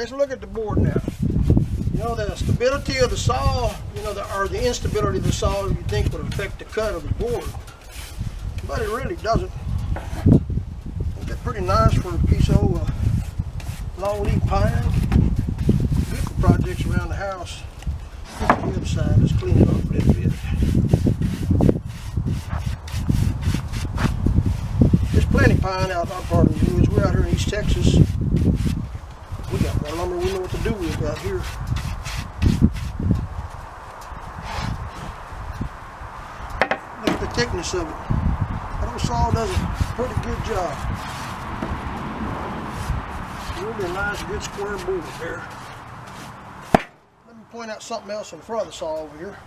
let's look at the board now. You know, the stability of the saw, you know, or the instability of the saw, you think would affect the cut of the board, but it really doesn't. It's pretty nice for a piece of old long-leaf pine. Good for projects around the house. Look at the other side. Let's clean it up a little bit. There's plenty of pine out in our part of the woods. We're out here in East Texas. We got more lumber we know what to do with out here. Look at the thickness of it. That old saw does a pretty good job. Really nice, good square board there. Let me point out something else in front of the saw over here.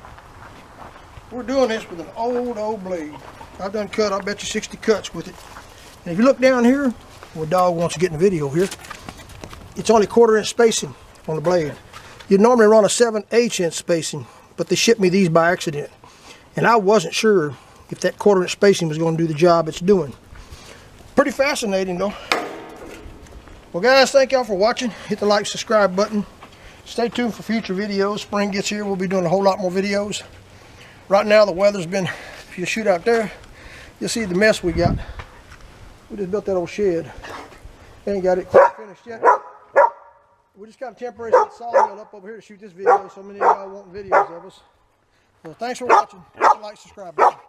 We're doing this with an old blade. I've done cut, I bet you 60 cuts with it. And if you look down here, well, dog wants to get in the video here. It's only 1/4 inch spacing on the blade. You'd normally run a 7/8 inch spacing, but they shipped me these by accident. And I wasn't sure if that 1/4 inch spacing was going to do the job it's doing. Pretty fascinating though. Well guys, thank y'all for watching. Hit the like, subscribe button. Stay tuned for future videos. Spring gets here, we'll be doing a whole lot more videos. Right now the weather's been, if you shoot out there, you'll see the mess we got. We just built that old shed. Ain't got it quite finished yet. We just got a temporary sawmill up over here to shoot this video, so many of y'all want videos of us. So thanks for watching. Hit the like, subscribe button.